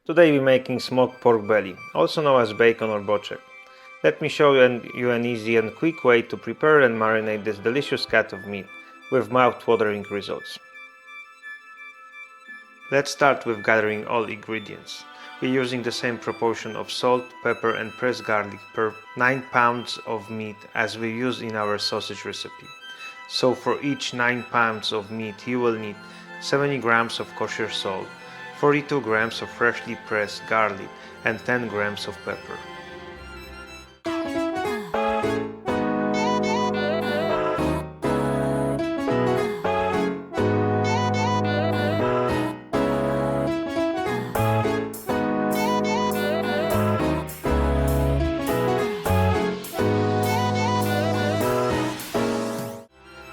Today we're making smoked pork belly, also known as bacon or boczek. Let me show you an easy and quick way to prepare and marinate this delicious cut of meat with mouth-watering results. Let's start with gathering all ingredients. We're using the same proportion of salt, pepper and pressed garlic per 9 pounds of meat as we use in our sausage recipe. So for each 9 pounds of meat you will need 70 grams of kosher salt, 42 grams of freshly pressed garlic and 10 grams of pepper.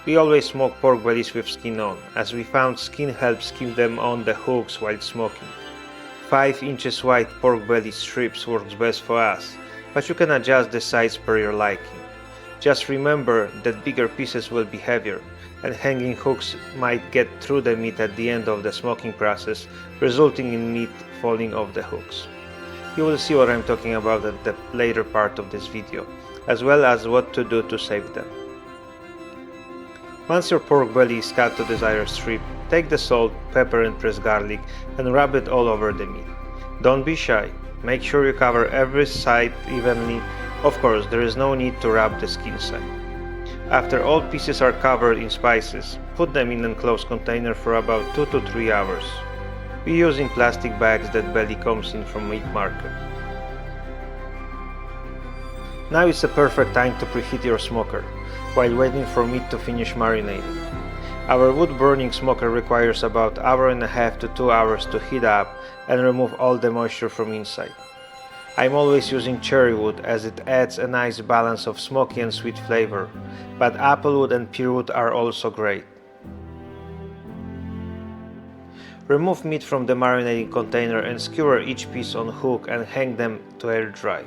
We always smoke pork bellies with skin on, as we found skin helps keep them on the hooks while smoking. 5 inches wide pork belly strips works best for us, but you can adjust the size per your liking. Just remember that bigger pieces will be heavier, and hanging hooks might get through the meat at the end of the smoking process, resulting in meat falling off the hooks. You will see what I'm talking about at the later part of this video, as well as what to do to save them. Once your pork belly is cut to desired strip, take the salt, pepper and pressed garlic and rub it all over the meat. Don't be shy, make sure you cover every side evenly. Of course, there is no need to rub the skin side. After all pieces are covered in spices, put them in an enclosed container for about 2 to 3 hours. We use in plastic bags that belly comes in from meat market. Now is the perfect time to preheat your smoker, while waiting for meat to finish marinating. Our wood-burning smoker requires about 1.5 to 2 hours to heat up and remove all the moisture from inside. I'm always using cherry wood as it adds a nice balance of smoky and sweet flavor, but apple wood and pear wood are also great. Remove meat from the marinating container and skewer each piece on hook and hang them to air dry.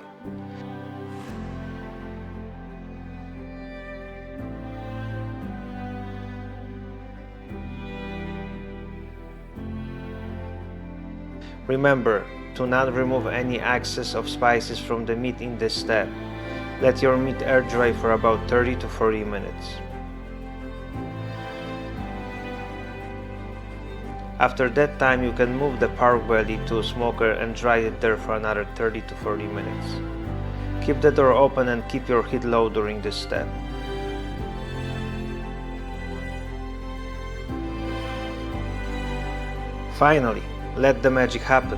Remember to not remove any excess of spices from the meat in this step. Let your meat air dry for about 30 to 40 minutes. After that time you can move the pork belly to a smoker and dry it there for another 30 to 40 minutes. Keep the door open and keep your heat low during this step. Finally, let the magic happen.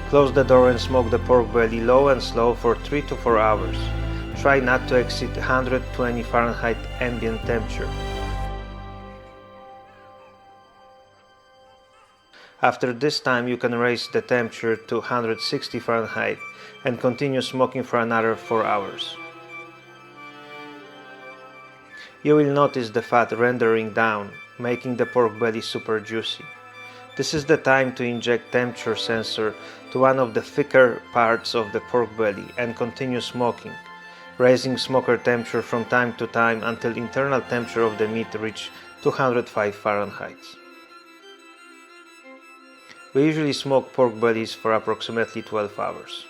Close the door and smoke the pork belly low and slow for 3 to 4 hours. Try not to exceed 120 Fahrenheit ambient temperature. After this time you can raise the temperature to 160 Fahrenheit and continue smoking for another 4 hours. You will notice the fat rendering down, making the pork belly super juicy. This is the time to inject temperature sensor to one of the thicker parts of the pork belly and continue smoking, raising smoker temperature from time to time until internal temperature of the meat reach 205 Fahrenheit. We usually smoke pork bellies for approximately 12 hours.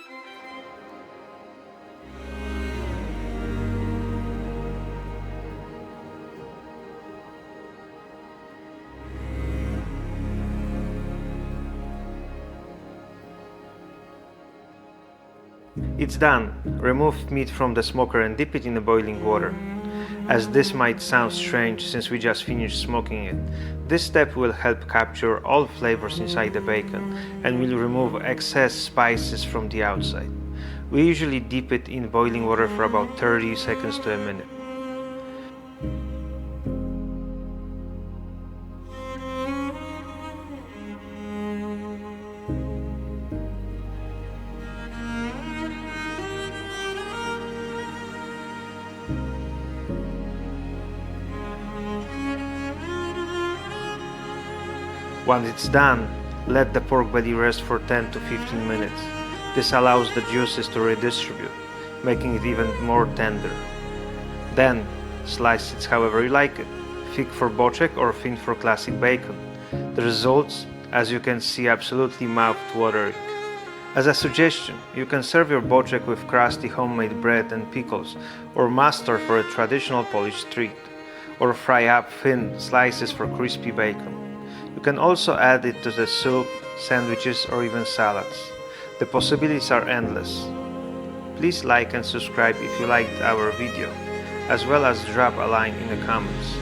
It's done. Remove meat from the smoker and dip it in the boiling water. As this might sound strange since we just finished smoking it, this step will help capture all flavors inside the bacon and will remove excess spices from the outside. We usually dip it in boiling water for about 30 seconds to a minute. Once it's done, let the pork belly rest for 10 to 15 minutes. This allows the juices to redistribute, making it even more tender. Then, slice it however you like it, thick for Boczek or thin for classic bacon. The results, as you can see, absolutely mouth-watering. As a suggestion, you can serve your boczek with crusty homemade bread and pickles, or mustard for a traditional Polish treat, or fry up thin slices for crispy bacon. You can also add it to the soup, sandwiches, or even salads. The possibilities are endless. Please like and subscribe if you liked our video, as well as drop a line in the comments.